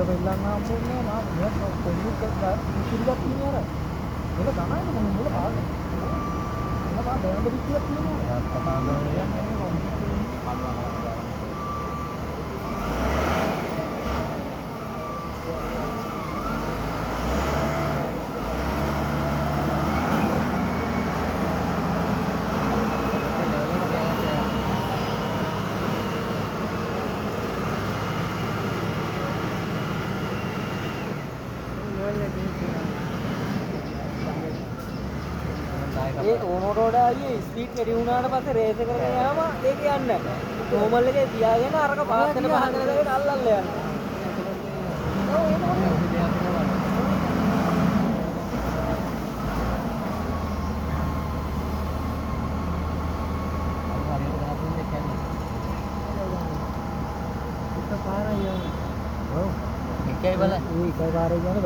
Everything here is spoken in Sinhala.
වෙල්ලන්න හම්බුනේ නෑ මම කොම්බුක් ඉතිරියක් තියෙන අර ඒක තමයි මම මුල පාන්නේ මම බෑන්ඩ් පිටියක් තියෙනවා එයාත් කතා කරගෙන යන්නේ කොම්බුක් පල්වා කරලා ये ओनोට වඩා ආයේ ස්පීඩ් වැඩි වුණාට පස්සේ රේස් එක කරගෙන යනවා ඒක යන්නේ නැහැ. නෝමල් එකේ තියාගෙන අරක පාස් වෙන දාගෙන අල්ලල්ල යනවා. ඔව් ඒක මොකද? එකයි බලන්න. ඒ එකයි පාරේ යන